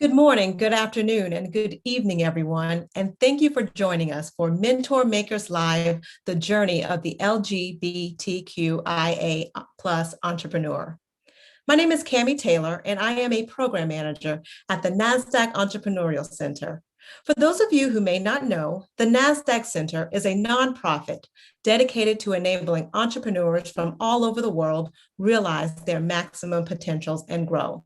Good morning, good afternoon, and good evening, everyone. And thank you for joining us for Mentor Makers Live, the journey of the LGBTQIA plus entrepreneur. My name is Cami Taylor, and I am a program manager at the Nasdaq Entrepreneurial Center. For those of you who may not know, the Nasdaq Center is a nonprofit dedicated to enabling entrepreneurs from all over the world realize their maximum potentials and grow.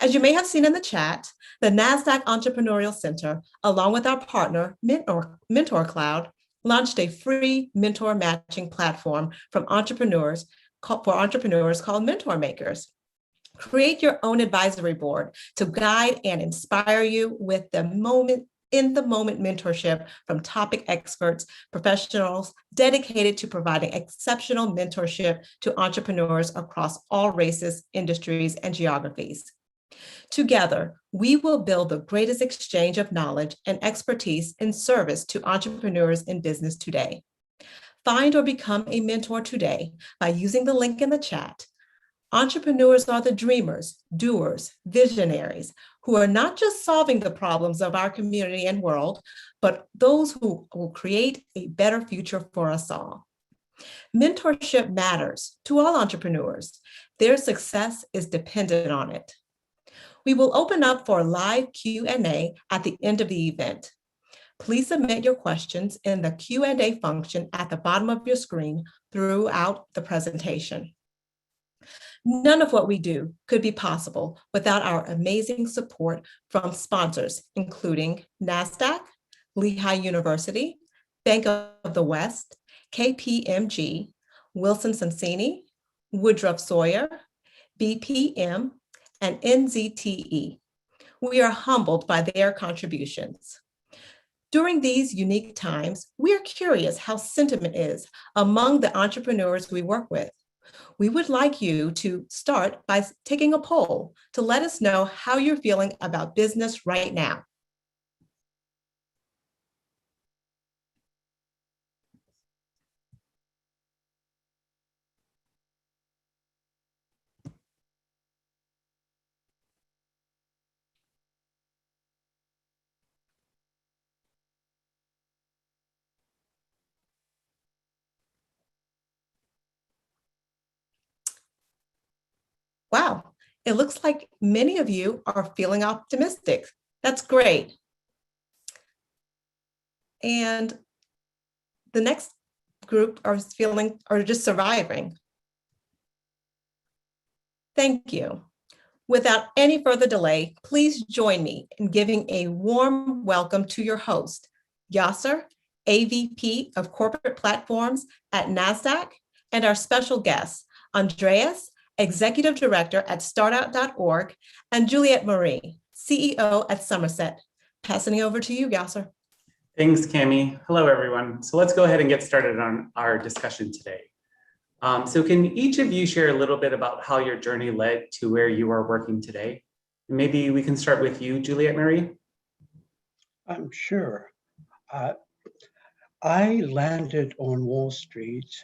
As you may have seen in the chat, the Nasdaq Entrepreneurial Center, along with our partner, Mentor Cloud, launched a free mentor matching platform for entrepreneurs called Mentor Makers. Create your own advisory board to guide and inspire you with in-the-moment mentorship from topic experts, professionals dedicated to providing exceptional mentorship to entrepreneurs across all races, industries, and geographies. Together, we will build the greatest exchange of knowledge and expertise in service to entrepreneurs in business today. Find or become a mentor today by using the link in the chat. Entrepreneurs are the dreamers, doers, visionaries who are not just solving the problems of our community and world, but those who will create a better future for us all. Mentorship matters to all entrepreneurs. Their success is dependent on it. We will open up for a live Q&A at the end of the event. Please submit your questions in the Q&A function at the bottom of your screen throughout the presentation. None of what we do could be possible without our amazing support from sponsors, including Nasdaq, Lehigh University, Bank of the West, KPMG, Wilson Sonsini, Woodruff Sawyer, BPM, and NZTE. We are humbled by their contributions. During these unique times, we are curious how sentiment is among the entrepreneurs we work with. We would like you to start by taking a poll to let us know how you're feeling about business right now. Wow, it looks like many of you are feeling optimistic. That's great. And the next group are just surviving. Thank you. Without any further delay, please join me in giving a warm welcome to your host, Yasir, AVP of Corporate Platforms at Nasdaq, and our special guests, Andres, Executive Director at startup.org, and Juliette-Marie, CEO at Somerset. Passing it over to you, Yasir. Thanks, Cami. Hello, everyone. So let's go ahead and get started on our discussion today. So can each of you share a little bit about how your journey led to where you are working today? Maybe we can start with you, Juliette-Marie. Sure. I landed on Wall Street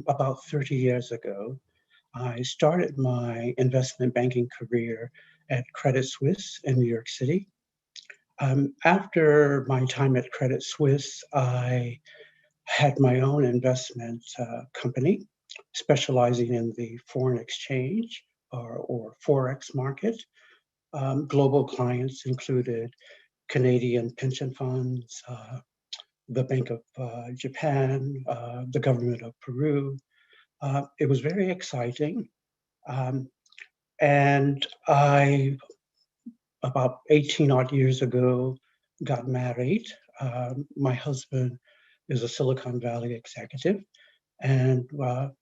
about 30 years ago. I started my investment banking career at Credit Suisse in New York City. After my time at Credit Suisse, I had my own investment company specializing in the foreign exchange or Forex market. Global clients included Canadian pension funds, the Bank of Japan, the government of Peru. It was very exciting. And I, about 18 odd years ago, got married. My husband is a Silicon Valley executive and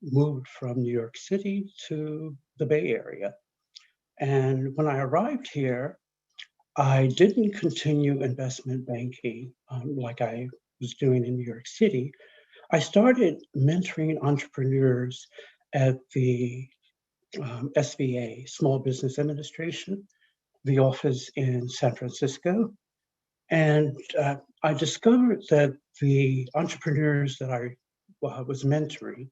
moved from New York City to the Bay Area. And when I arrived here, I didn't continue investment banking like I was doing in New York City. I started mentoring entrepreneurs at the SBA, Small Business Administration, the office in San Francisco. And I discovered that the entrepreneurs that I was mentoring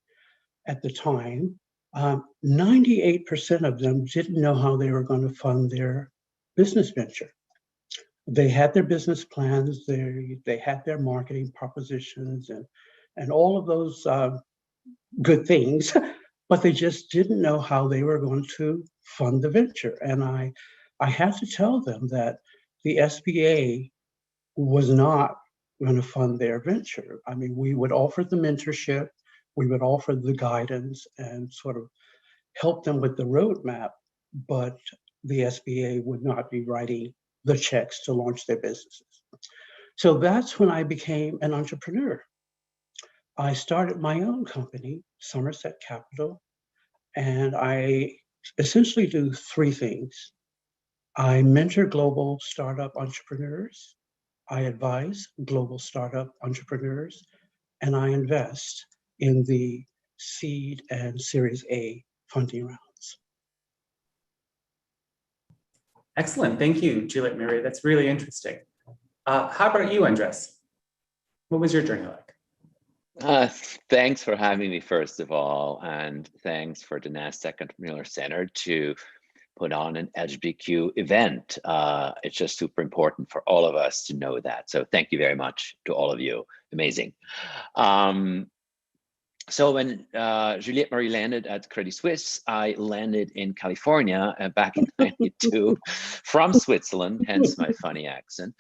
at the time, 98% of them didn't know how they were going to fund their business venture. They had their business plans, they had their marketing propositions and all of those good things, but they just didn't know how they were going to fund the venture. And I had to tell them that the SBA was not going to fund their venture. I mean, we would offer the mentorship, we would offer the guidance and sort of help them with the roadmap, but the SBA would not be writing the checks to launch their businesses. So that's when I became an entrepreneur. I started my own company, Somerset Capital, and I essentially do three things. I mentor global startup entrepreneurs, I advise global startup entrepreneurs, and I invest in the seed and Series A funding rounds. Excellent. Thank you, Juliette-Marie. That's really interesting. How about you, Andres? What was your journey like? Thanks for having me, first of all, and thanks for the Nasdaq Entrepreneurial Center to put on an LGBTQ event. It's just super important for all of us to know that. So thank you very much to all of you. Amazing. So when Juliette-Marie landed at Credit Suisse, I landed in California back in '92 from Switzerland, hence my funny accent.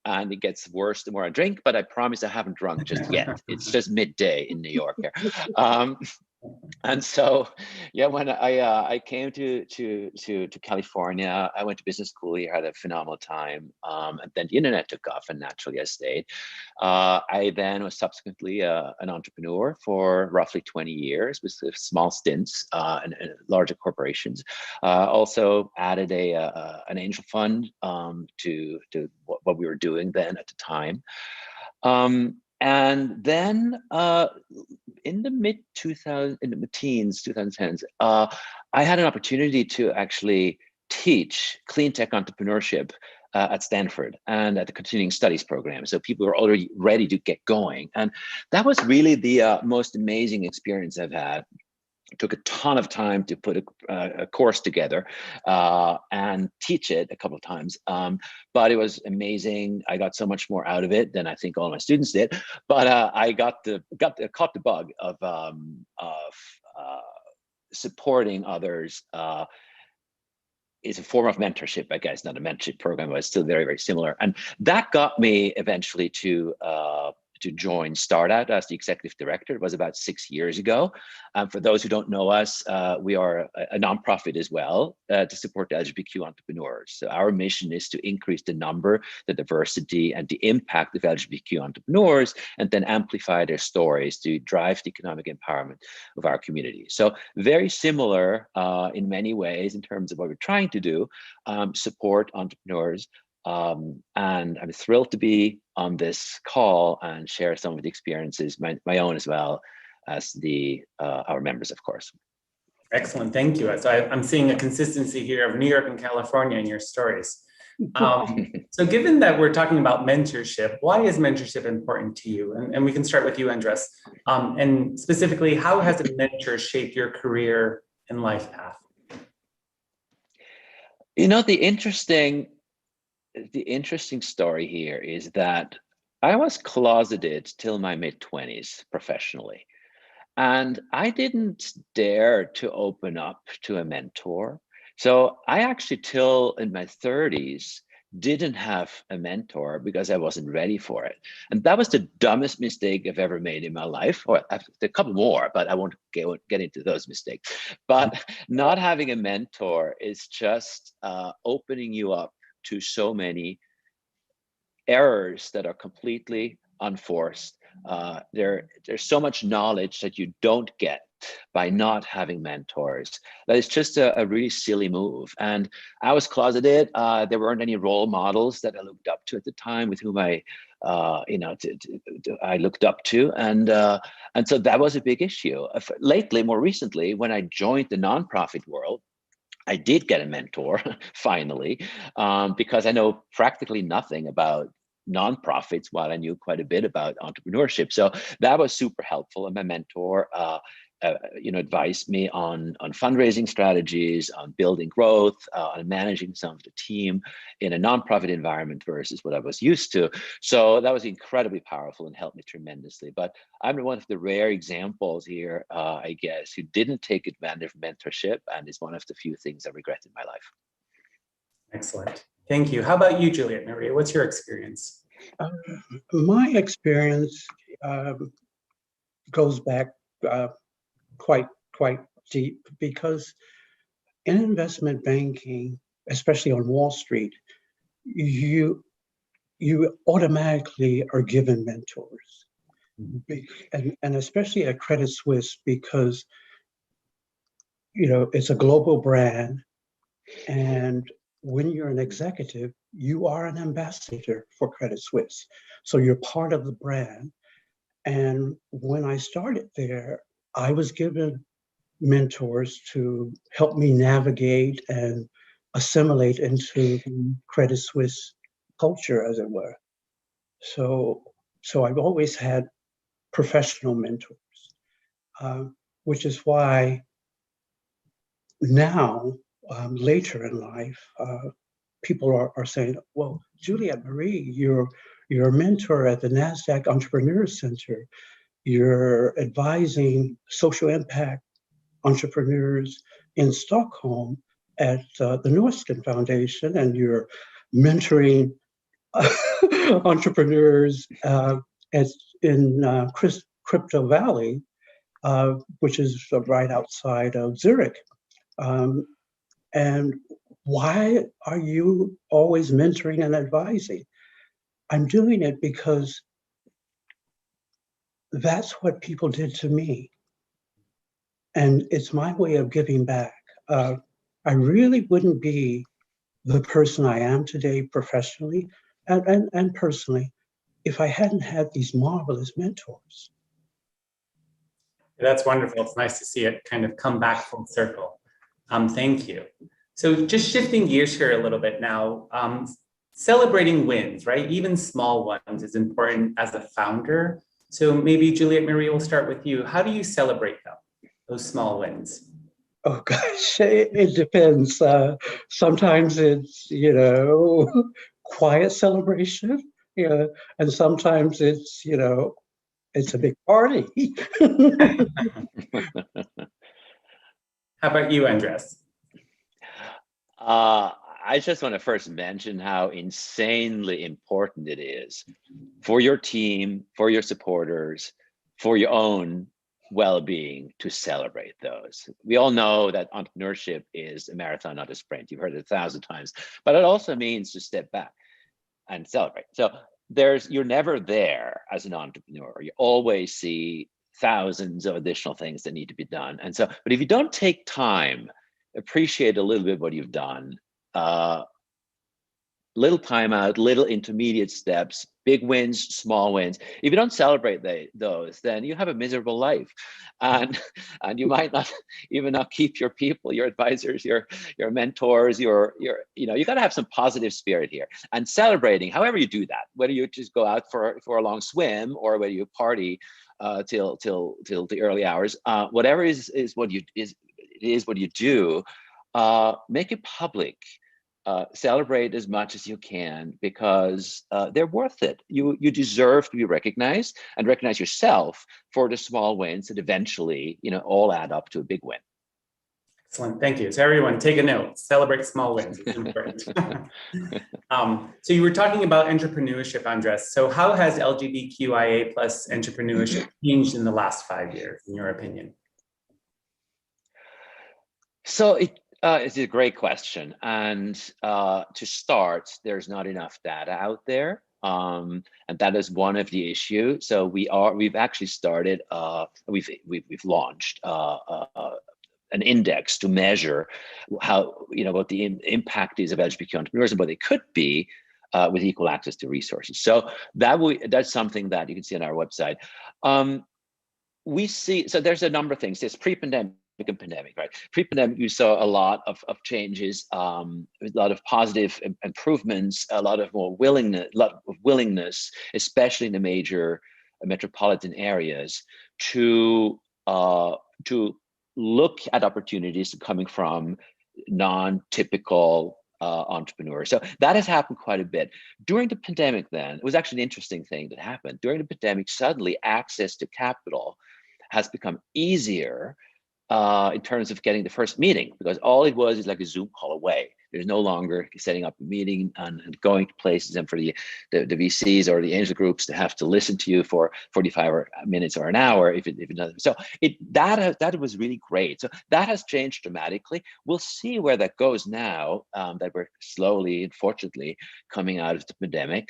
And it gets worse the more I drink, but I promise I haven't drunk just yet. It's just midday in New York here. And so, yeah, when I came to California, I went to business school here, had a phenomenal time, and then the internet took off, and naturally I stayed. I then was subsequently an entrepreneur for roughly 20 years with small stints in larger corporations. Also added an angel fund to what we were doing then at the time. And then in the teens, 2010s, I had an opportunity to actually teach clean tech entrepreneurship at Stanford and at the continuing studies program. So people were already ready to get going. And that was really the most amazing experience I've had. It took a ton of time to put a course together and teach it a couple of times, but it was amazing. I got so much more out of it than I think all my students did. But I caught the bug of supporting others. Is a form of mentorship, I guess, not a mentorship program, but it's still very, very similar. And that got me eventually to join Startout as the executive director. It was about 6 years ago. For those who don't know us, we are a nonprofit as well to support the LGBTQ entrepreneurs. So our mission is to increase the number, the diversity, and the impact of LGBTQ entrepreneurs, and then amplify their stories to drive the economic empowerment of our community. So very similar in many ways in terms of what we're trying to do, support entrepreneurs. And I'm thrilled to be on this call and share some of the experiences, my own as well as our members, of course. Excellent, thank you. So I'm seeing a consistency here of New York and California in your stories. So given that we're talking about mentorship, why is mentorship important to you? And we can start with you, Andres. And specifically, how has a mentor shaped your career and life path? You know, the interesting story here is that I was closeted till my mid-20s professionally. And I didn't dare to open up to a mentor. So I actually, till in my 30s, didn't have a mentor because I wasn't ready for it. And that was the dumbest mistake I've ever made in my life. Or a couple more, but I won't get into those mistakes. But not having a mentor is just opening you up to so many errors that are completely unforced. There's so much knowledge that you don't get by not having mentors. That is just a really silly move. And I was closeted. There weren't any role models that I looked up to at the time with whom I looked up to. And so that was a big issue. Lately, more recently, when I joined the nonprofit world, I did get a mentor finally, because I know practically nothing about nonprofits while I knew quite a bit about entrepreneurship. So that was super helpful. And my mentor advised me on fundraising strategies, on building growth, on managing some of the team in a nonprofit environment versus what I was used to. So that was incredibly powerful and helped me tremendously. But I'm one of the rare examples here, I guess, who didn't take advantage of mentorship, and is one of the few things I regret in my life. Excellent. Thank you. How about you, Juliette-Marie? What's your experience? My experience goes back quite deep, because in investment banking, especially on Wall Street, you automatically are given mentors, and especially at Credit Suisse, because it's a global brand, and when you're an executive, you are an ambassador for Credit Suisse, so you're part of the brand. And when I started there, I was given mentors to help me navigate and assimilate into the Credit Suisse culture, as it were. So I've always had professional mentors, which is why now, later in life, people are saying, well, Juliette-Marie, you're a mentor at the Nasdaq Entrepreneurial Center. You're advising social impact entrepreneurs in Stockholm at the Northskin Foundation, and you're mentoring entrepreneurs in Crypto Valley, which is right outside of Zurich. And why are you always mentoring and advising? I'm doing it because that's what people did to me. And it's my way of giving back. I really wouldn't be the person I am today professionally and personally if I hadn't had these marvelous mentors. That's wonderful. It's nice to see it kind of come back full circle. Thank you. So just shifting gears here a little bit now, celebrating wins, right? Even small ones is important as a founder. So maybe Juliette-Marie, we'll start with you. How do you celebrate them, those small wins? Oh gosh, it depends. Sometimes it's, quiet celebration, and sometimes it's, it's a big party. How about you, Andres? I just want to first mention how insanely important it is for your team, for your supporters, for your own well-being to celebrate those. We all know that entrepreneurship is a marathon, not a sprint. You've heard it 1,000 times, but it also means to step back and celebrate. So you're never there as an entrepreneur. You always see thousands of additional things that need to be done. And so, but if you don't take time, appreciate a little bit what you've done, little time out, little intermediate steps, big wins, small wins. If you don't celebrate those, then you have a miserable life, and you might not even keep your people, your advisors, your mentors, you got to have some positive spirit here. And celebrating, however you do that, whether you just go out for a long swim or whether you party till the early hours, whatever is what you do, make it public. Celebrate as much as you can, because they're worth it. You deserve to be recognized, and recognize yourself for the small wins that eventually, all add up to a big win. Excellent, thank you. So everyone, take a note. Celebrate small wins. It's important. So you were talking about entrepreneurship, Andres. So how has Lgbtqia plus entrepreneurship changed in the last 5 years, in your opinion? So it's a great question, and to start, there's not enough data out there, and that is one of the issues. So we've actually started, we've launched an index to measure how what the impact is of LGBTQ entrepreneurs and what they could be with equal access to resources. So that's something that you can see on our website. We see, so there's a number of things. There's pre-pandemic and pandemic, right? Pre-pandemic, you saw a lot of changes, a lot of positive improvements, a lot of willingness, especially in the major metropolitan areas, to to look at opportunities coming from non-typical entrepreneurs. So that has happened quite a bit. During the pandemic then, it was actually an interesting thing that happened. During the pandemic, suddenly access to capital has become easier in terms of getting the first meeting, because all it was is like a Zoom call away. There's no longer setting up a meeting and going to places, and for the VCs or the angel groups to have to listen to you for 45 minutes or an hour if it doesn't. So that was really great. So that has changed dramatically. We'll see where that goes now that we're slowly, unfortunately, coming out of the pandemic.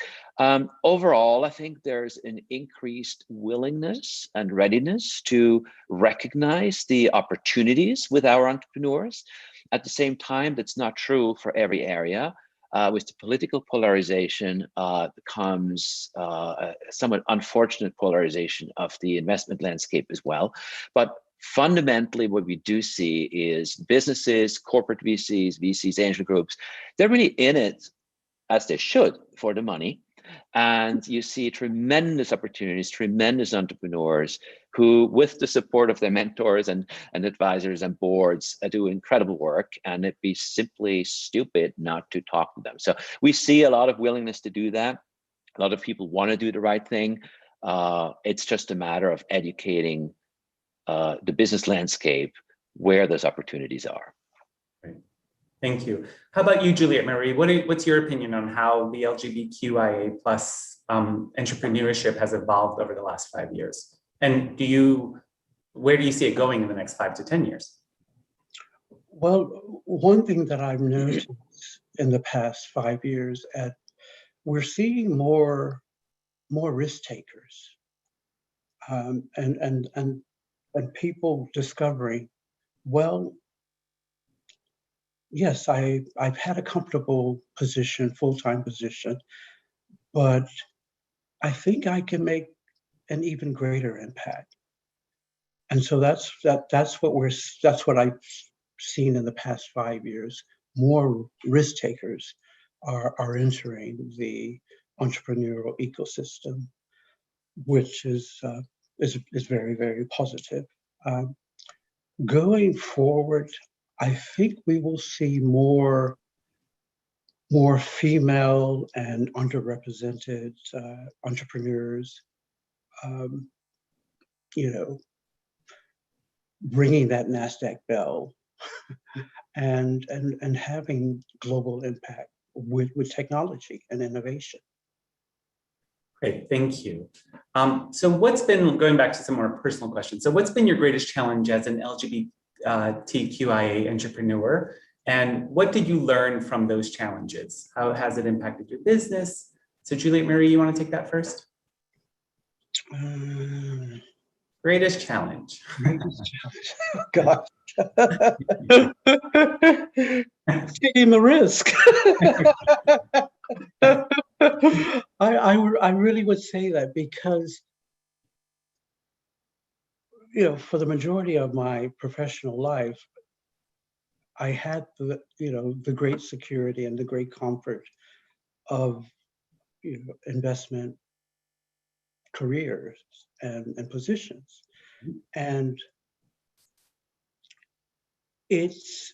Overall, I think there's an increased willingness and readiness to recognize the opportunities with our entrepreneurs. At the same time, that's not true for every area. With the political polarization comes a somewhat unfortunate polarization of the investment landscape as well. But fundamentally, what we do see is businesses, corporate VCs, angel groups, they're really in it, as they should, for the money. And you see tremendous opportunities, tremendous entrepreneurs who, with the support of their mentors and advisors and boards, do incredible work. And it'd be simply stupid not to talk to them. So we see a lot of willingness to do that. A lot of people want to do the right thing. It's just a matter of educating the business landscape where those opportunities are. Right. Thank you. How about you, Juliette-Marie? What's your opinion on how the LGBTQIA plus entrepreneurship has evolved over the last 5 years? And where do you see it going in the next 5 to 10 years? Well, one thing that I've noticed in the past 5 years, we're seeing more risk takers, and people discovering, well, yes, I've had a comfortable position, full-time position, but I think I can make an even greater impact. And so that's what I've seen in the past 5 years. More risk takers are entering the entrepreneurial ecosystem, which is very, very positive. Going forward, I think we will see more female and underrepresented entrepreneurs, ringing that Nasdaq bell and having global impact with technology and innovation. Great, thank you. So what's been, going back to some more personal questions, so what's been your greatest challenge as an LGBTQIA entrepreneur? And what did you learn from those challenges? How has it impacted your business? So Juliette-Marie, you want to take that first? Greatest challenge. Greatest challenge. Oh, gosh. Taking the risk. I really would say that because, for the majority of my professional life, I had the great security and the great comfort of investment careers and positions, and it's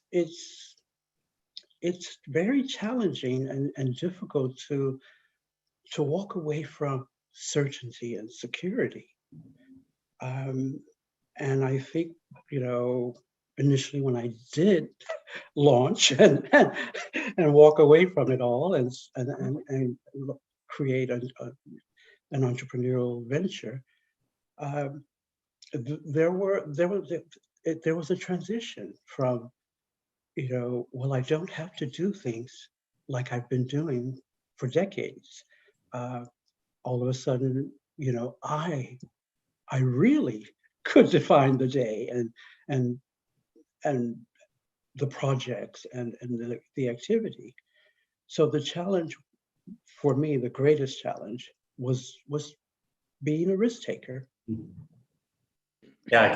very challenging and difficult to walk away from certainty and security. And I think initially when I did launch and walk away from it all and create an entrepreneurial venture, there was a transition from, well, I don't have to do things like I've been doing for decades. All of a sudden, I really could define the day and the projects and the activity. So the challenge for me, the greatest challenge was being a risk taker. Yeah, I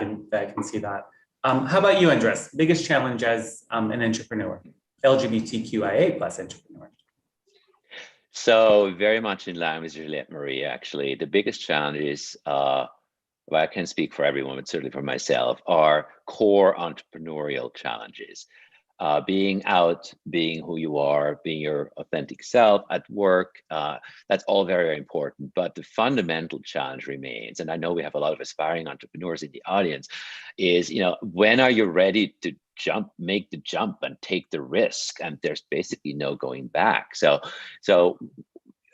can see that. How about you, Andres? Biggest challenge as an entrepreneur, LGBTQIA plus entrepreneur? So very much in line with Juliette-Marie, actually. The biggest challenge is well, I can speak for everyone, but certainly for myself, are core entrepreneurial challenges. Being out, being who you are, being your authentic self at work, that's all very, very important. But the fundamental challenge remains, and I know we have a lot of aspiring entrepreneurs in the audience, is, when are you ready to make the jump and take the risk? And there's basically no going back. So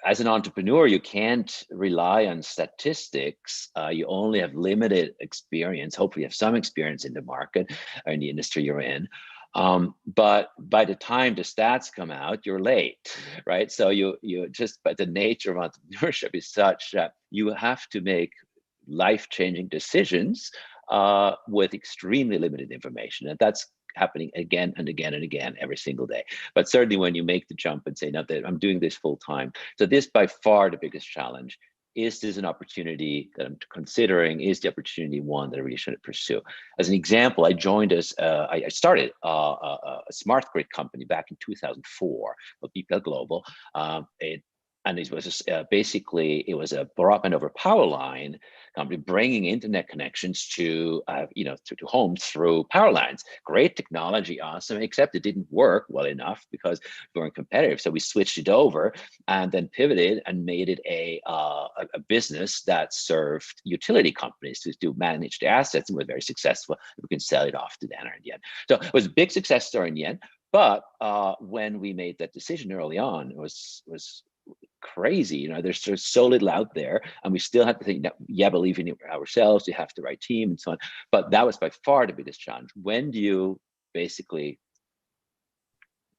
as an entrepreneur, you can't rely on statistics. You only have limited experience. Hopefully you have some experience in the market or in the industry you're in. But by the time the stats come out, you're late, right? So you just, but the nature of entrepreneurship is such that you have to make life-changing decisions with extremely limited information. And that's happening again and again and again every single day. But certainly when you make the jump and say, no, I'm doing this full time. So this by far the biggest challenge. Is this an opportunity that I'm considering? Is the opportunity one that I really should pursue? As an example, I started a smart grid company back in 2004, called BPL Global. And it was just, basically, it was a broadband over power line company bringing internet connections to homes through power lines. Great technology, awesome, except it didn't work well enough because we weren't competitive. So we switched it over and then pivoted and made it a business that served utility companies to manage the assets, and was very successful. We can sell it off to the end. So it was a big success story in the end. But when we made that decision early on, it was crazy. There's just so little out there, and we still have to think that, believe in ourselves, you have the right team and so on. But that was by far the biggest challenge. When do you basically,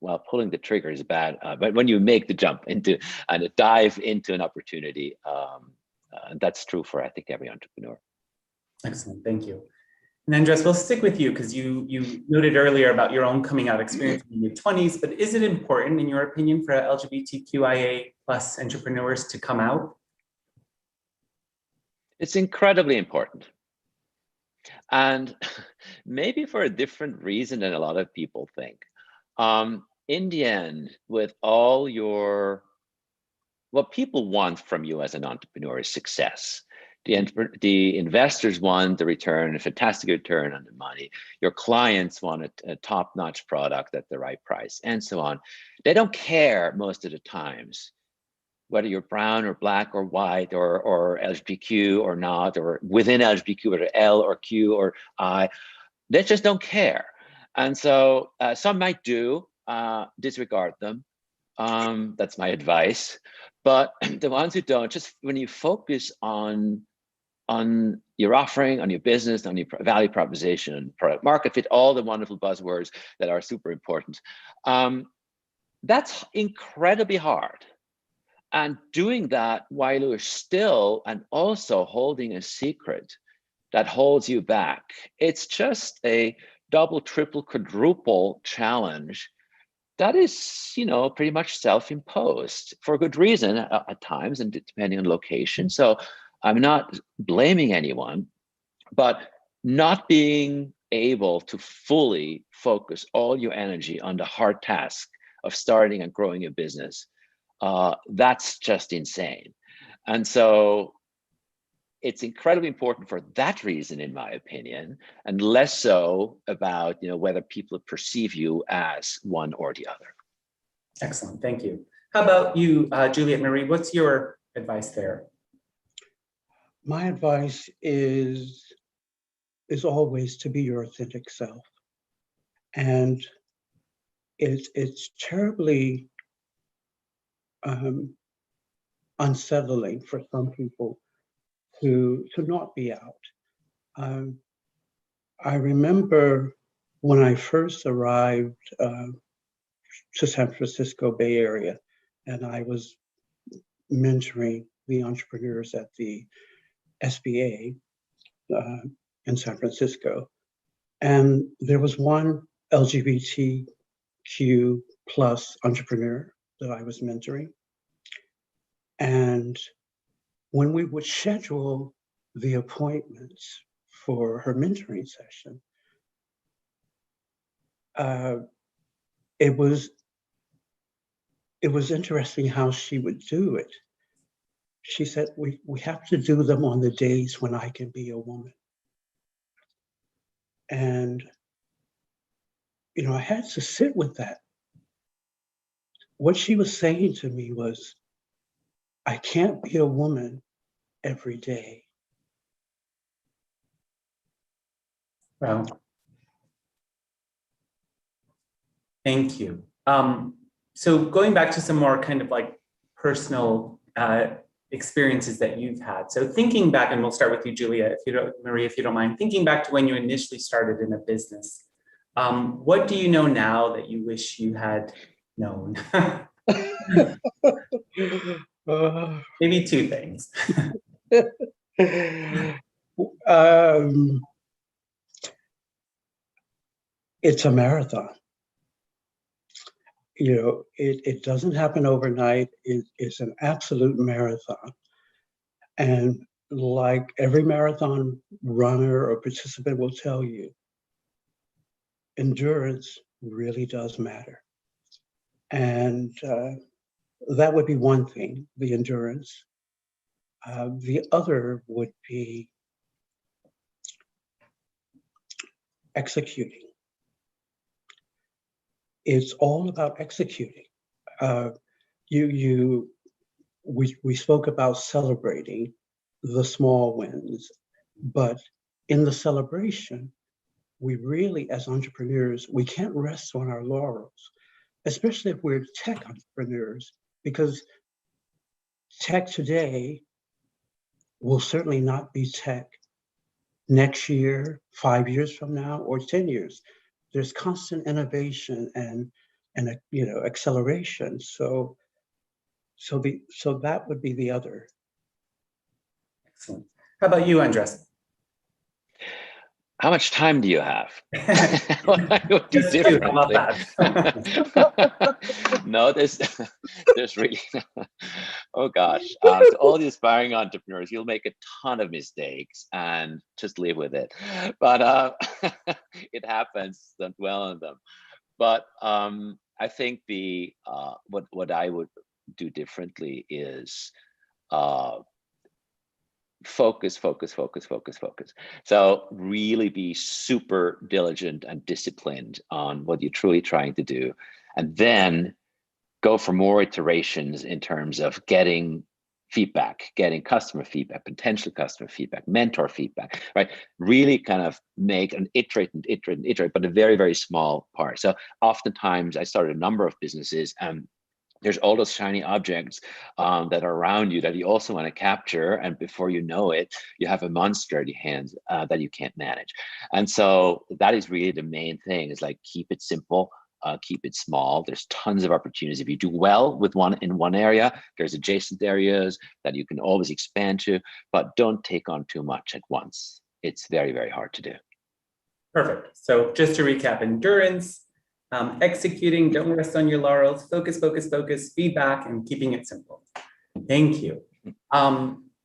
well, pulling the trigger is bad, but when you make the jump into and dive into an opportunity, and that's true for, I think, every entrepreneur. Excellent, thank you. And Andres, we'll stick with you because you noted earlier about your own coming out experience in your 20s, but is it important, in your opinion, for LGBTQIA+ entrepreneurs to come out? It's incredibly important. And maybe for a different reason than a lot of people think. In the end, with all what people want from you as an entrepreneur is success. The investors want a return, a fantastic return on the money. Your clients want a top-notch product at the right price, and so on. They don't care most of the times whether you're brown or black or white or LGBTQ or not, or within LGBTQ, whether L or Q or I. They just don't care. And so some might disregard them. That's my advice. But the ones who don't, just when you focus on your offering, on your business, on your value proposition, product market fit, all the wonderful buzzwords that are super important, that's incredibly hard. And doing that while you're still and also holding a secret that holds you back, it's just a double, triple, quadruple challenge that is, pretty much self-imposed for good reason at times, and depending on location. So I'm not blaming anyone, but not being able to fully focus all your energy on the hard task of starting and growing a business, that's just insane. And so it's incredibly important for that reason, in my opinion, and less so about whether people perceive you as one or the other. Excellent, thank you. How about you, Juliette-Marie? What's your advice there? My advice is always to be your authentic self, and it's terribly unsettling for some people to not be out. I remember when I first arrived to San Francisco Bay Area, and I was mentoring the entrepreneurs at the SBA in San Francisco. And there was one LGBTQ+ entrepreneur that I was mentoring. And when we would schedule the appointments for her mentoring session, it was interesting how she would do it. she said, we have to do them on the days when I can be a woman. And, you know, I had to sit with that. What she was saying to me was, I can't be a woman every day. Well, thank you. So going back to some more kind of like personal experiences that you've had. So thinking back, and we'll start with you, Julia, Marie, if you don't mind, thinking back to when you initially started in a business, what do you know now that you wish you had known? Maybe two things. It's a marathon. You know, it doesn't happen overnight. It's an absolute marathon. And like every marathon runner or participant will tell you, endurance really does matter. And that would be one thing, the endurance. The other would be executing. It's all about executing. We spoke about celebrating the small wins, but in the celebration, we really, as entrepreneurs, we can't rest on our laurels, especially if we're tech entrepreneurs, because tech today will certainly not be tech next year, 5 years from now, or 10 years. There's constant innovation and you know, acceleration. So that would be the other. Excellent. How about you, Andres? How much time do you have? What I would do Just two, differently. how about that? No, there's really, oh gosh. To all the aspiring entrepreneurs, you'll make a ton of mistakes and just live with it. But it happens, don't dwell on them. But I think what I would do differently is focus. So really be super diligent and disciplined on what you're truly trying to do, and then go for more iterations in terms of getting feedback, getting customer feedback, potential customer feedback, mentor feedback, right? Really kind of make an iterate, but a very, very small part. So oftentimes I started a number of businesses, and there's all those shiny objects that are around you that you also want to capture. And before you know it, you have a monster in your hands that you can't manage. And so that is really the main thing, is like, keep it simple, keep it small. There's tons of opportunities. If you do well with one area, there's adjacent areas that you can always expand to, but don't take on too much at once. It's very, very hard to do. Perfect. So just to recap, endurance, executing, don't rest on your laurels, focus, feedback, and keeping it simple. Thank you.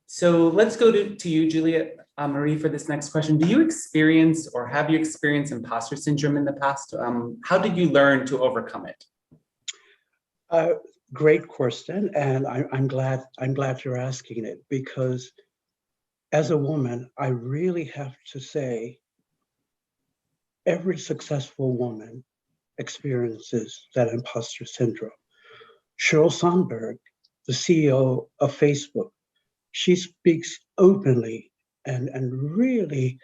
So let's go to you, Juliette-Marie, for this next question. Do you experience, or have you experienced imposter syndrome in the past? How did you learn to overcome it? Great question, and I'm glad you're asking it, because as a woman, I really have to say, every successful woman experiences that imposter syndrome. Sheryl Sandberg, the CEO of Facebook, she speaks openly and really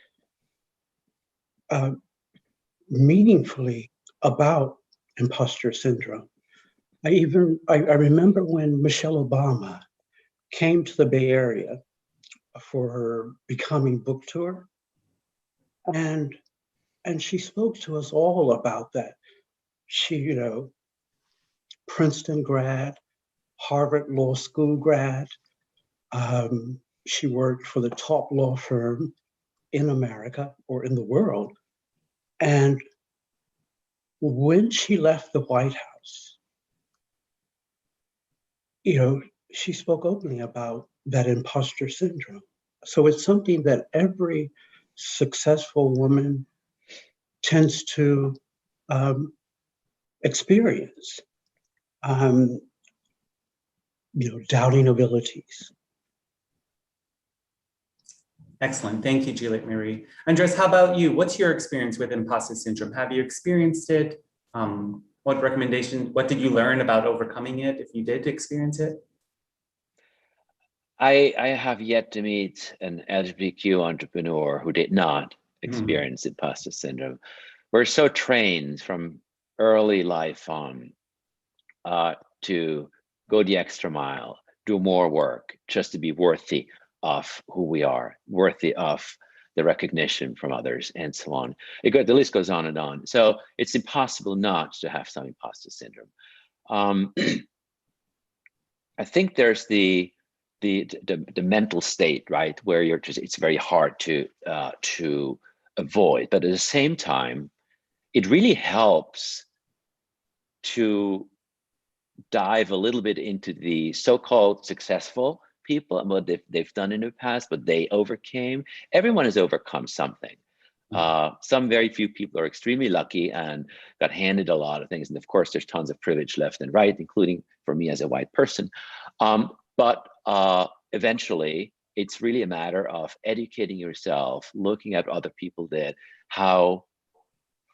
meaningfully about imposter syndrome. I remember when Michelle Obama came to the Bay Area for her Becoming book tour, and she spoke to us all about that. She, you know, Princeton grad, Harvard Law School grad. She worked for the top law firm in America or in the world. And when she left the White House, you know, she spoke openly about that imposter syndrome. So it's something that every successful woman tends to experience. You know, doubting abilities, Excellent. Thank you, Juliette-Marie. Andres, how about you? What's your experience with imposter syndrome? Have you experienced it? What did you learn about overcoming it if you did experience it? I have yet to meet an LGBTQ entrepreneur who did not experience imposter syndrome. We're so trained from early life on to go the extra mile, do more work just to be worthy of who we are, worthy of the recognition from others, and so on. The list goes on and on. So it's impossible not to have some imposter syndrome. I think there's the mental state, right, where you're just, it's very hard to avoid, but at the same time, it really helps to dive a little bit into the so-called successful people and what they've done in the past, but they overcame. Everyone has overcome something. Some very few people are extremely lucky and got handed a lot of things. And of course, there's tons of privilege left and right, including for me as a white person. But eventually, it's really a matter of educating yourself, looking at what other people did, how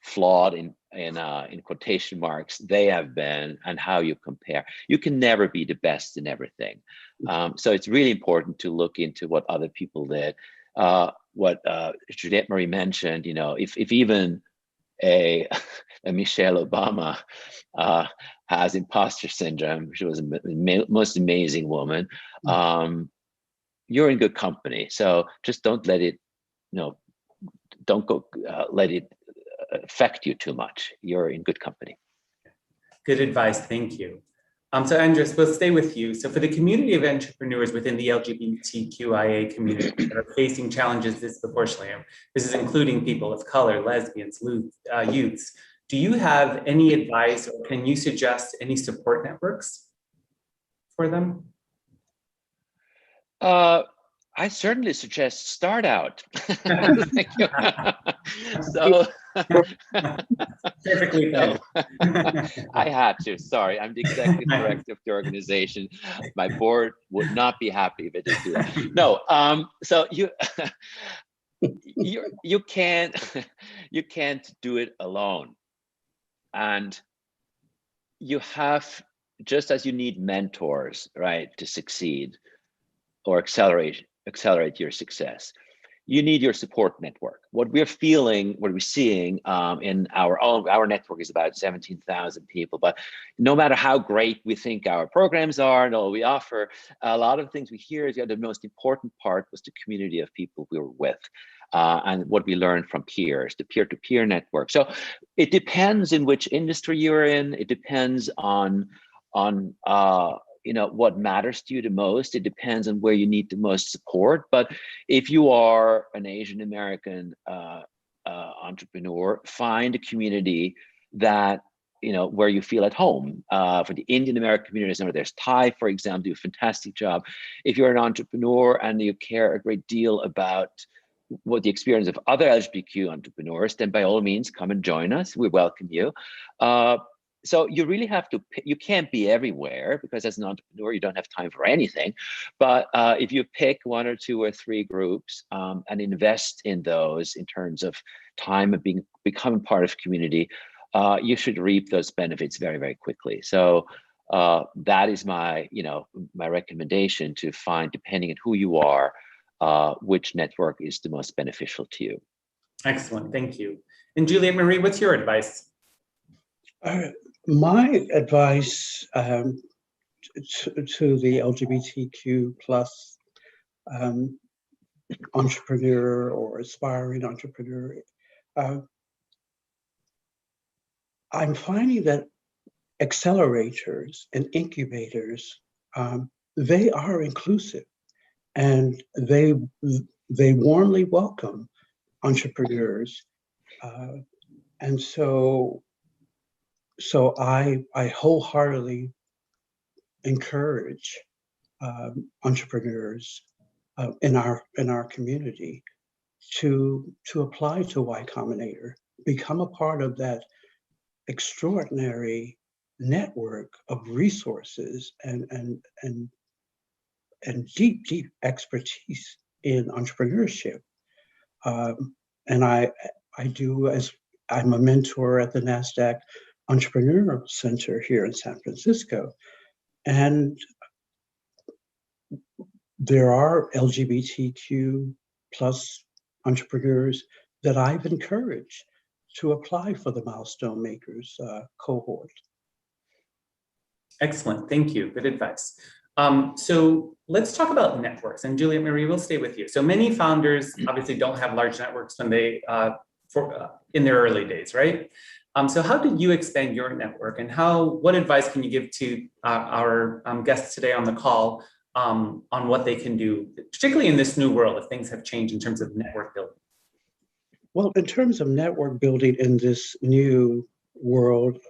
flawed in quotation marks they have been, and how you compare. You can never be the best in everything. So it's really important to look into what other people did. What Juliette-Marie mentioned, you know, if even a Michelle Obama has imposter syndrome, she was a most amazing woman, you're in good company. So just don't let it, don't go let it affect you too much. You're in good company. Good advice, thank you. So Andres, we'll stay with you. So for the community of entrepreneurs within the LGBTQIA community that are facing challenges disproportionately, this is including people of color, lesbians, youths, do you have any advice or can you suggest any support networks for them? I certainly suggest start out. Thank you. So perfectly fine. I had to, sorry, I'm the executive director of the organization. My board would not be happy if I didn't do that. No, so you can't do it alone. And you have, just as you need mentors, right, to succeed or accelerate your success, you need your support network. What we're feeling, what we're seeing in our network is about 17,000 people, but no matter how great we think our programs are and all we offer, a lot of things we hear is the most important part was the community of people we were with. And what we learned from peers, the peer-to-peer network. So it depends in which industry you're in. It depends on what matters to you the most. It depends on where you need the most support. But if you are an Asian American entrepreneur, find a community that where you feel at home. For the Indian American communities, there's Thai, for example, do a fantastic job. If you're an entrepreneur and you care a great deal about what the experience of other LGBTQ entrepreneurs, then by all means, come and join us. We welcome you. So you really have to, you can't be everywhere because as an entrepreneur, you don't have time for anything. But if you pick 1 or 2 or 3 groups and invest in those in terms of time and becoming part of community, you should reap those benefits very, very quickly. So that is my, my recommendation to find, depending on who you are, which network is the most beneficial to you. Excellent, thank you. And Juliette-Marie, what's your advice? My advice to the LGBTQ plus entrepreneur or aspiring entrepreneur, I'm finding that accelerators and incubators, they are inclusive and they warmly welcome entrepreneurs. And so I wholeheartedly encourage entrepreneurs in our community to apply to Y Combinator, become a part of that extraordinary network of resources and deep expertise in entrepreneurship. And I do, as I'm a mentor at the Nasdaq Entrepreneurial Center here in San Francisco. And there are LGBTQ plus entrepreneurs that I've encouraged to apply for the Milestone Makers cohort. Excellent, thank you, good advice. So let's talk about networks, and Juliette-Marie, we'll stay with you. So many founders obviously don't have large networks when they, in their early days, right? So how did you expand your network, and what advice can you give to our guests today on the call on what they can do, particularly in this new world, if things have changed in terms of network building? Well, in terms of network building in this new world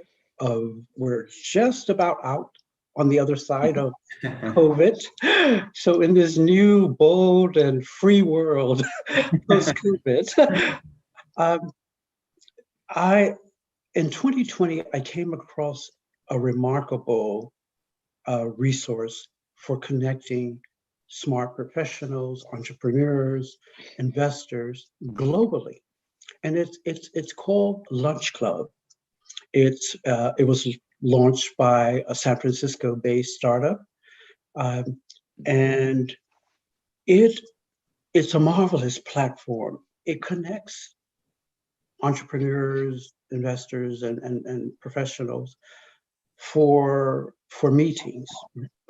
we're just about out on the other side of COVID. So in this new, bold and free world post-COVID, in 2020, I came across a remarkable resource for connecting smart professionals, entrepreneurs, investors globally. And it's called Lunch Club. It was launched by a San Francisco-based startup, and it's a marvelous platform. It connects entrepreneurs, investors, and professionals for meetings.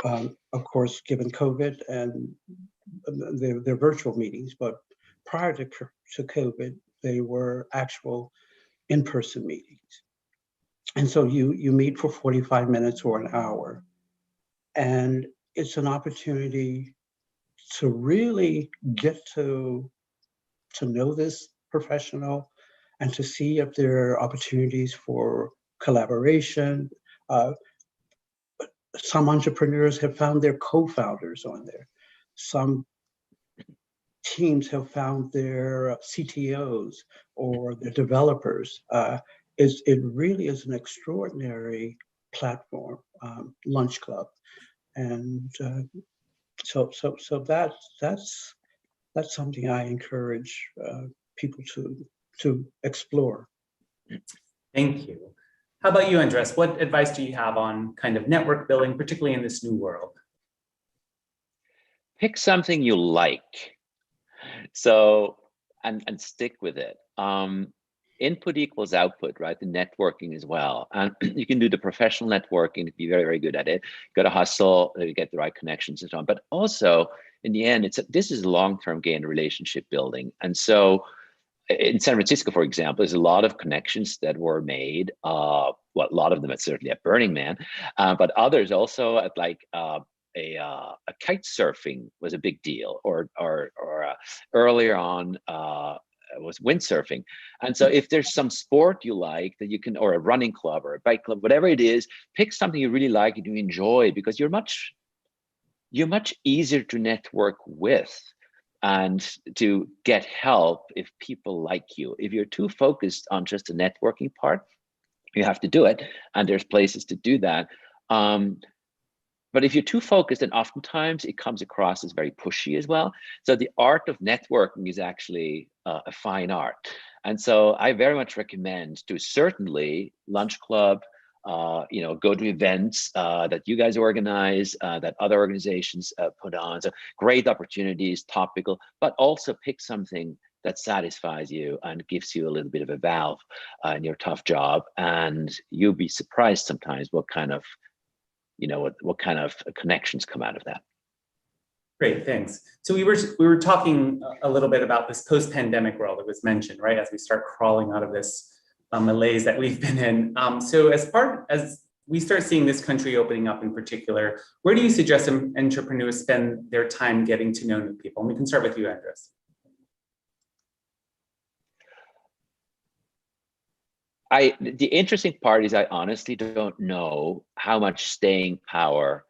Of course, given COVID, and they're virtual meetings, but prior to COVID, they were actual in-person meetings. And so you meet for 45 minutes or an hour, and it's an opportunity to really get to know this professional and to see if there are opportunities for collaboration. Some entrepreneurs have found their co-founders on there. Some teams have found their CTOs or their developers. It really is an extraordinary platform, Lunch Club, and so that's something I encourage people to explore. Thank you. How about you, Andres? What advice do you have on kind of network building, particularly in this new world? Pick something you like. So, and stick with it. Input equals output, right? The networking as well. And you can do the professional networking, be very, very good at it. You got to hustle, you get the right connections and so on. But also, in the end, this is long-term gain relationship building. And so in San Francisco, for example, there's a lot of connections that were made. Well, a lot of them are certainly at Burning Man, but others also at like a kite surfing was a big deal, or earlier on was windsurfing. And so if there's some sport you like that you can, or a running club or a bike club, whatever it is, pick something you really like and you enjoy, because you're much easier to network with and to get help if people like you. If you're too focused on just the networking part, you have to do it, and there's places to do that. But if you're too focused, then oftentimes it comes across as very pushy as well. So the art of networking is actually a fine art. And so I very much recommend to certainly Lunch Club, go to events that you guys organize, that other organizations put on. So great opportunities, topical, but also pick something that satisfies you and gives you a little bit of a valve in your tough job. And you'll be surprised sometimes what kind of connections come out of that. Great, thanks. So we were talking a little bit about this post-pandemic world that was mentioned, right? As we start crawling out of this malaise that we've been in. So as we start seeing this country opening up in particular, where do you suggest entrepreneurs spend their time getting to know new people? And we can start with you, Andres. The interesting part is I honestly don't know how much staying power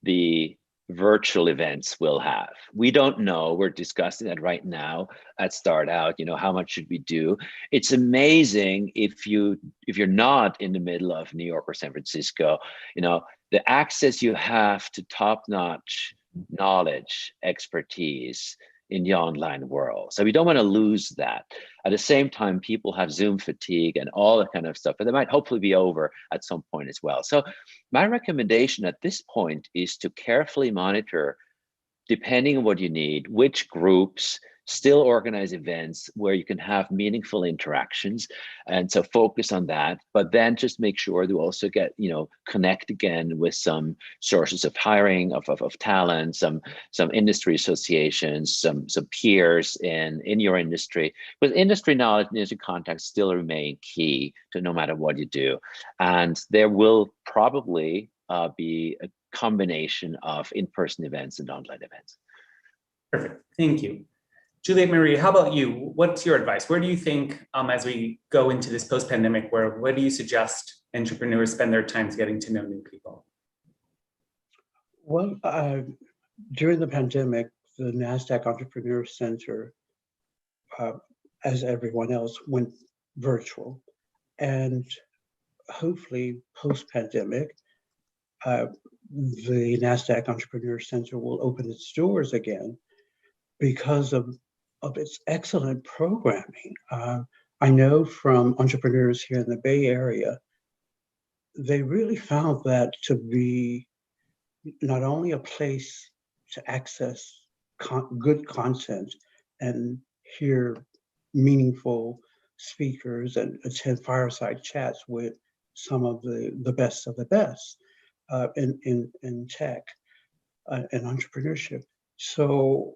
the virtual events will have. We don't know. We're discussing that right now at Start Out. How much should we do? It's amazing if you're not in the middle of New York or San Francisco, the access you have to top-notch knowledge, expertise in the online world. So we don't want to lose that. At the same time, people have Zoom fatigue and all that kind of stuff, but they might hopefully be over at some point as well. So my recommendation at this point is to carefully monitor, depending on what you need, which groups still organize events where you can have meaningful interactions. And so focus on that, but then just make sure to also get, connect again with some sources of hiring, of talent, some industry associations, some peers in your industry. But industry knowledge and industry contacts still remain key to no matter what you do. And there will probably be a combination of in-person events and online events. Perfect, thank you. Juliette-Marie, how about you? What's your advice? Where do you think, as we go into this post-pandemic world, where do you suggest entrepreneurs spend their time getting to know new people? Well, during the pandemic, the Nasdaq Entrepreneurial Center, as everyone else, went virtual. And hopefully, post-pandemic, the Nasdaq Entrepreneurial Center will open its doors again because of its excellent programming. I know from entrepreneurs here in the Bay Area, they really found that to be not only a place to access good content and hear meaningful speakers and attend fireside chats with some of the best of the best in tech and entrepreneurship. So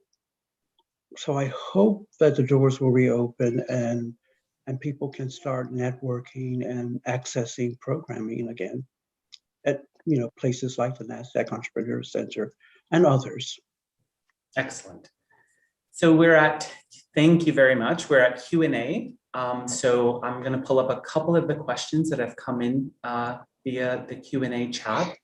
I hope that the doors will reopen and people can start networking and accessing programming again at places like the Nasdaq Entrepreneurial Center and others. Excellent. So thank you very much. We're at Q&A. So I'm going to pull up a couple of the questions that have come in via the Q&A chat.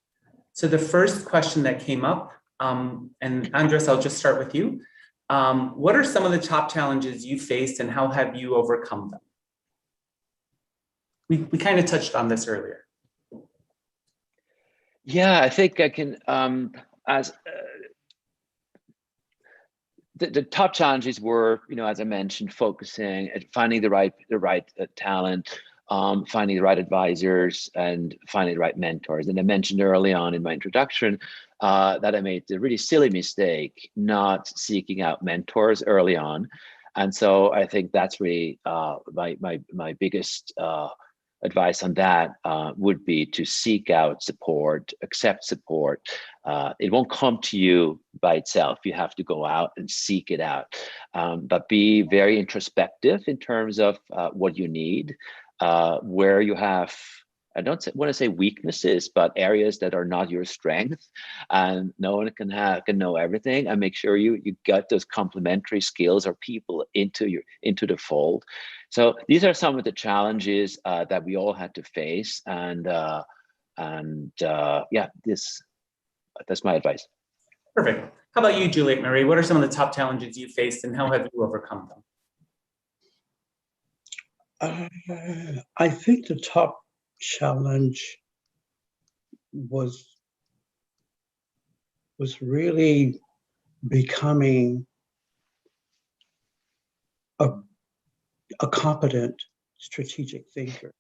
So the first question that came up, and Andres, I'll just start with you. What are some of the top challenges you faced and how have you overcome them? We kind of touched on this earlier. Yeah, I think I can, the top challenges were, as I mentioned, focusing at finding the right talent, finding the right advisors, and finding the right mentors. And I mentioned early on in my introduction that I made the really silly mistake not seeking out mentors early on. And so I think that's really my biggest advice on that would be to seek out support, accept support. It won't come to you by itself. You have to go out and seek it out, but be very introspective in terms of what you need, where you have, I don't want to say weaknesses, but areas that are not your strength, and no one can know everything, and make sure you get those complementary skills or people into the fold. So these are some of the challenges that we all had to face, and yeah, that's my advice. Perfect. How about you, Juliette-Marie? What are some of the top challenges you faced, and how have you overcome them? I think the top challenge was really becoming a competent strategic thinker,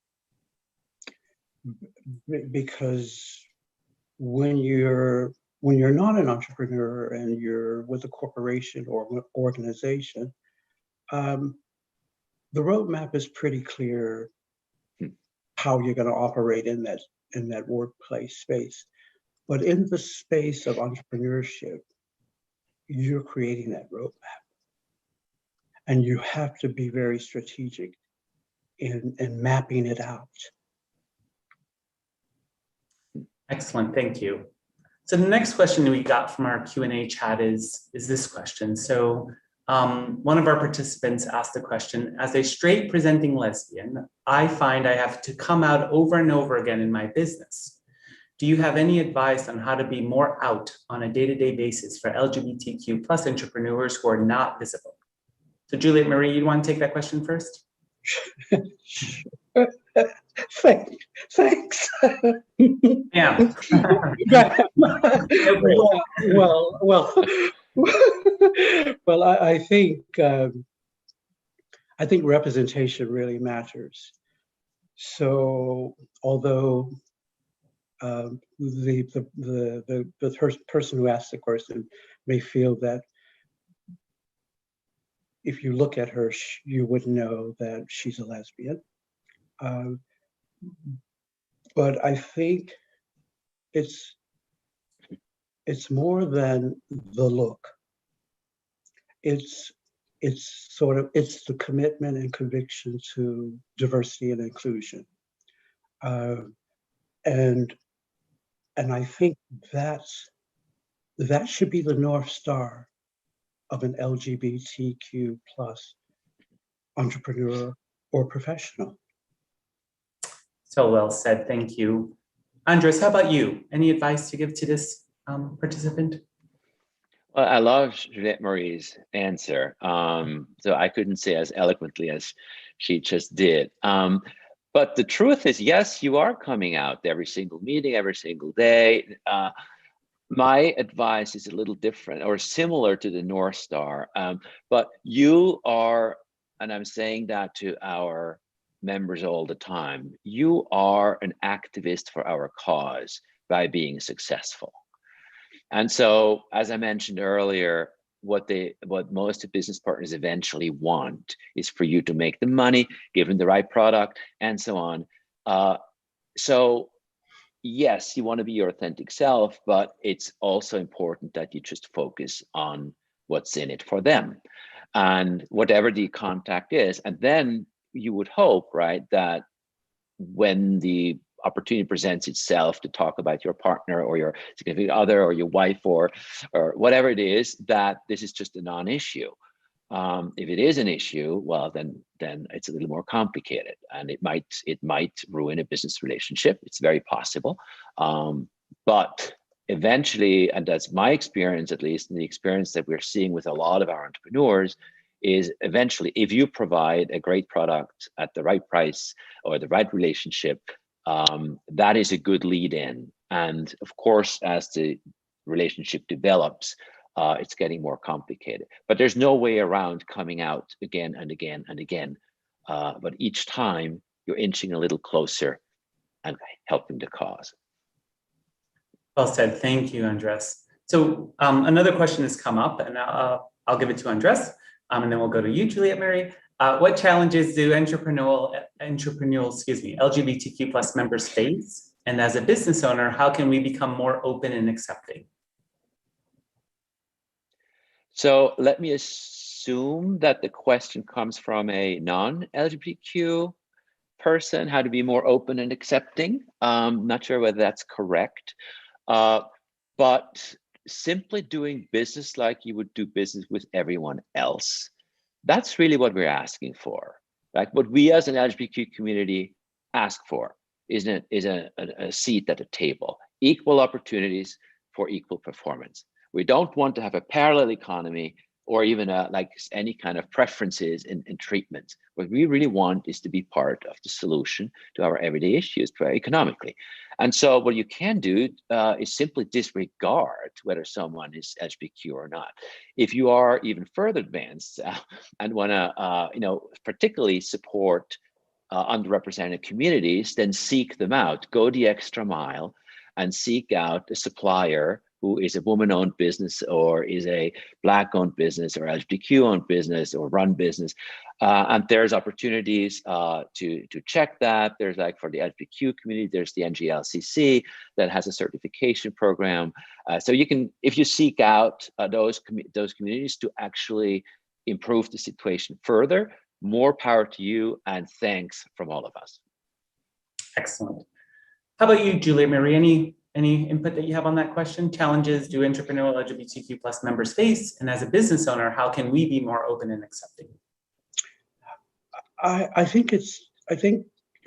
because when you're not an entrepreneur and you're with a corporation or organization, the roadmap is pretty clear how you're going to operate in that workplace space. But in the space of entrepreneurship, you're creating that roadmap. And you have to be very strategic in mapping it out. Excellent, thank you. So the next question we got from our Q&A chat is this question. So one of our participants asked the question, as a straight presenting lesbian, I find I have to come out over and over again in my business. Do you have any advice on how to be more out on a day-to-day basis for LGBTQ plus entrepreneurs who are not visible? So Juliette-Marie, you want to take that question first? Thanks. Yeah. Well, I think representation really matters. So although the person who asked the question may feel that if you look at her, you would know that she's a lesbian. But I think it's more than the look. It's the commitment and conviction to diversity and inclusion. And I think that should be the North Star of an LGBTQ plus entrepreneur or professional. So well said, thank you. Andres, how about you? Any advice to give to this participant? Well, I love Juliette-Marie's answer. So I couldn't say as eloquently as she just did. But the truth is, yes, you are coming out every single meeting, every single day. My advice is a little different or similar to the North Star, but you are, and I'm saying that to our members all the time, you are an activist for our cause by being successful. And so, as I mentioned earlier, what most business partners eventually want is for you to make the money, give them the right product, and so on. So yes, you want to be your authentic self, but it's also important that you just focus on what's in it for them and whatever the contact is. And then you would hope, right, that when the opportunity presents itself to talk about your partner or your significant other or your wife or whatever it is, that this is just a non-issue. If it is an issue, well, then it's a little more complicated, and it might ruin a business relationship. It's very possible, but eventually, and that's my experience, at least, and the experience that we're seeing with a lot of our entrepreneurs, is eventually, if you provide a great product at the right price or the right relationship, that is a good lead in. And of course, as the relationship develops, it's getting more complicated. But there's no way around coming out again and again and again. But each time you're inching a little closer and helping the cause. Well said. Thank you, Andres. So another question has come up, and I'll give it to Andres, and then we'll go to you, Juliette-Marie. What challenges do LGBTQ plus members face? And as a business owner, how can we become more open and accepting? So let me assume that the question comes from a non-LGBTQ person, how to be more open and accepting. Not sure whether that's correct, but simply doing business like you would do business with everyone else. That's really what we're asking for. Like what we as an LGBTQ community ask for is a seat at a table, equal opportunities for equal performance. We don't want to have a parallel economy or even like any kind of preferences in treatment. What we really want is to be part of the solution to our everyday issues economically. And so what you can do is simply disregard whether someone is LGBTQ or not. If you are even further advanced and want to, particularly support underrepresented communities, then seek them out, go the extra mile and seek out a supplier who is a woman-owned business or is a Black-owned business or LGBTQ-owned business or run business. And there's opportunities to check that. There's like for the LGBTQ community, there's the NGLCC that has a certification program. So you can, if you seek out those communities to actually improve the situation further, more power to you and thanks from all of us. Excellent. How about you, Juliette-Marie? Any input that you have on that question? Challenges do entrepreneurial LGBTQ plus members face? And as a business owner, how can we be more open and accepting? I think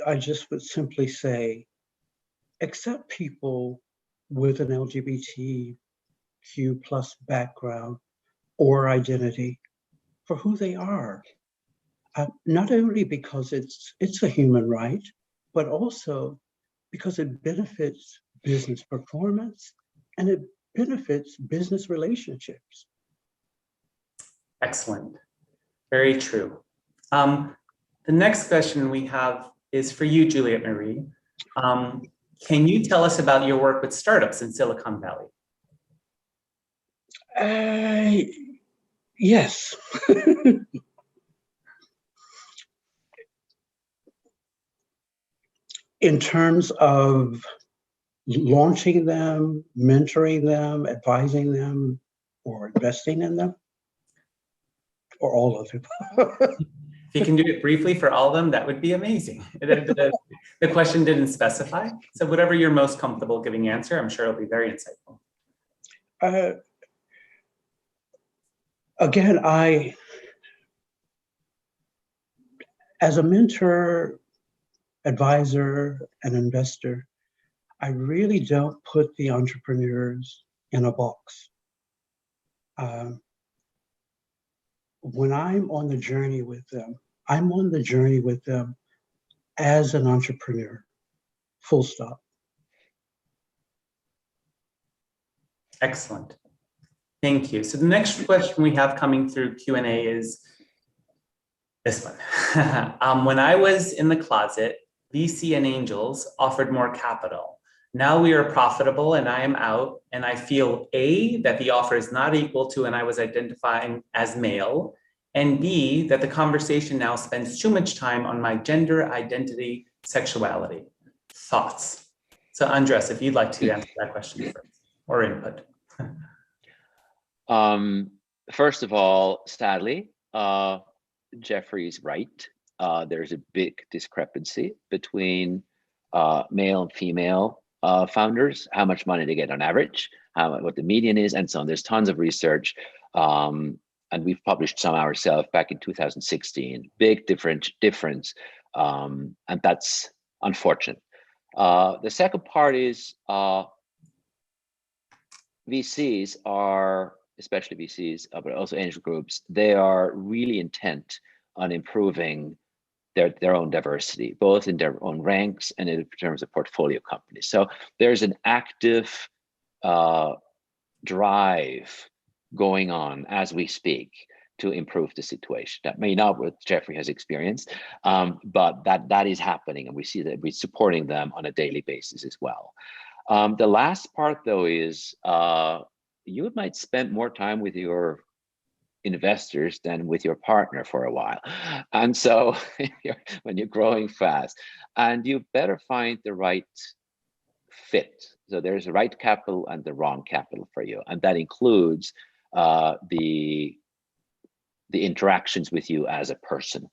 I just would simply say, accept people with an LGBTQ plus background or identity for who they are. Not only because it's a human right, but also because it benefits business performance and it benefits business relationships. Excellent. Very true. The next question we have is for you, Juliette-Marie. Can you tell us about your work with startups in Silicon Valley? Yes. In terms of launching them, mentoring them, advising them, or investing in them, or all of it. If you can do it briefly for all of them, that would be amazing. The question didn't specify. So whatever you're most comfortable giving answer, I'm sure it'll be very insightful. Again, as a mentor, advisor, and investor, I really don't put the entrepreneurs in a box. When I'm on the journey with them, I'm on the journey with them as an entrepreneur, full stop. Excellent. Thank you. So the next question we have coming through Q&A is this one. When I was in the closet, VC and angels offered more capital. Now we are profitable and I am out, and I feel A, that the offer is not equal to, and I was identifying as male, and B, that the conversation now spends too much time on my gender, identity, sexuality. Thoughts? So Andres, if you'd like to answer that question first, or input. First of all, sadly, Jeffrey's right. There's a big discrepancy between male and female founders, how much money they get on average, what the median is, and so on. There's tons of research, and we've published some ourselves back in 2016. Big difference, and that's unfortunate. The second part is VCs are, especially VCs, but also angel groups, they are really intent on improving their own diversity, both in their own ranks and in terms of portfolio companies. So there's an active drive going on as we speak to improve the situation. That may not what Jeffrey has experienced, but that is happening, and we see that we're supporting them on a daily basis as well. The last part, though, is you might spend more time with your investors than with your partner for a while. And so when you're growing fast, and you better find the right fit. So there's the right capital and the wrong capital for you. And that includes the interactions with you as a person.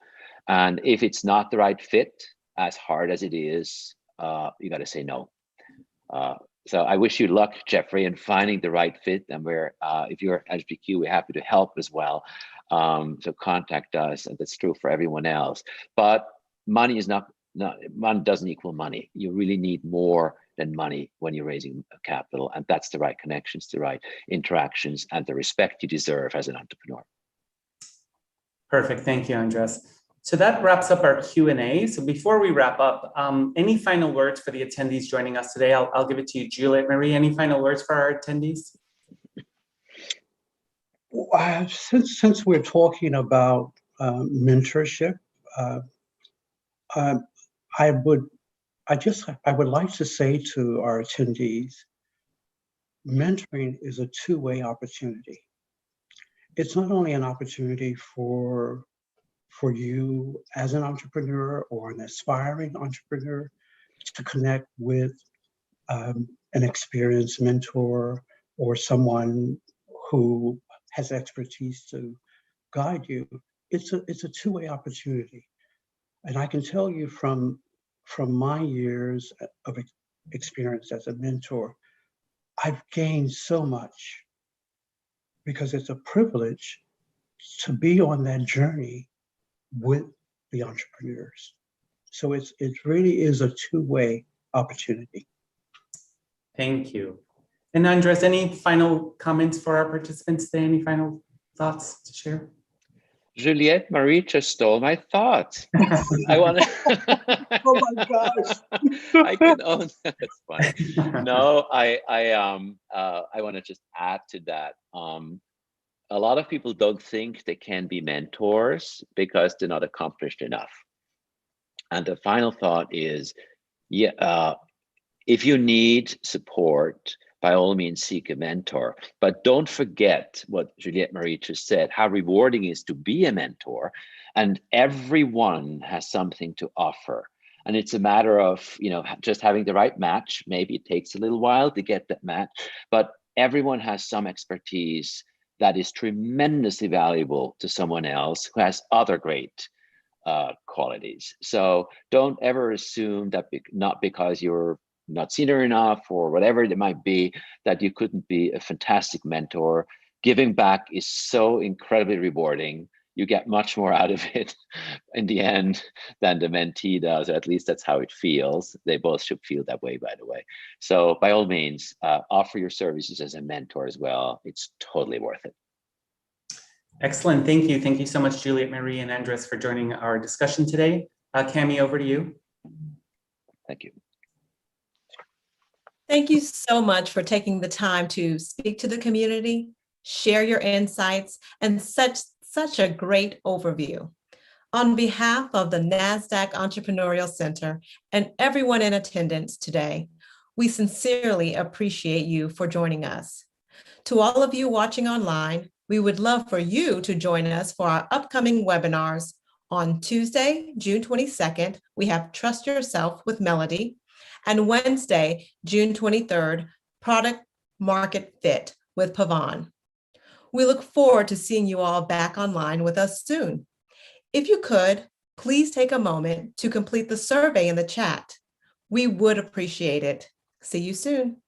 And if it's not the right fit, as hard as it is, you got to say no. So I wish you luck, Jeffrey, in finding the right fit. And if you're Lgbtq, we're happy to help as well. So contact us, and that's true for everyone else. But money is not money doesn't equal money. You really need more than money when you're raising capital, and that's the right connections, the right interactions, and the respect you deserve as an entrepreneur. Perfect. Thank you, Andres. So that wraps up our Q&A. So before we wrap up, any final words for the attendees joining us today? I'll give it to you, Juliette-Marie. Any final words for our attendees? Since we're talking about mentorship, I would like to say to our attendees, mentoring is a two-way opportunity. It's not only an opportunity for you as an entrepreneur or an aspiring entrepreneur to connect with an experienced mentor or someone who has expertise to guide you. It's a two-way opportunity. And I can tell you from my years of experience as a mentor, I've gained so much because it's a privilege to be on that journey with the entrepreneurs. So it really is a two-way opportunity. Thank you. And Andres, any final comments for our participants today? Any final thoughts to share? Juliette-Marie just stole my thoughts. I want to. Oh my gosh! I can own that. That's funny. No, I want to just add to that. a lot of people don't think they can be mentors because they're not accomplished enough. And the final thought is, yeah, if you need support, by all means seek a mentor, but don't forget what Juliette-Marie just said, how rewarding it is to be a mentor, and everyone has something to offer. And it's a matter of, just having the right match. Maybe it takes a little while to get that match, but everyone has some expertise that is tremendously valuable to someone else who has other great qualities. So don't ever assume that not because you're not senior enough or whatever it might be, that you couldn't be a fantastic mentor. Giving back is so incredibly rewarding. You get much more out of it in the end than the mentee does, or at least that's how it feels. They both should feel that way, by the way. So by all means, offer your services as a mentor as well. It's totally worth it. Excellent. Thank you. Thank you so much, Juliette-Marie and Andres, for joining our discussion today. Cami, over to you. Thank you. Thank you so much for taking the time to speak to the community, share your insights, and such a great overview. On behalf of the Nasdaq Entrepreneurial Center and everyone in attendance today, we sincerely appreciate you for joining us. To all of you watching online, we would love for you to join us for our upcoming webinars. On Tuesday, June 22nd, we have Trust Yourself with Melody, and Wednesday, June 23rd, Product Market Fit with Pavan. We look forward to seeing you all back online with us soon. If you could, please take a moment to complete the survey in the chat. We would appreciate it. See you soon.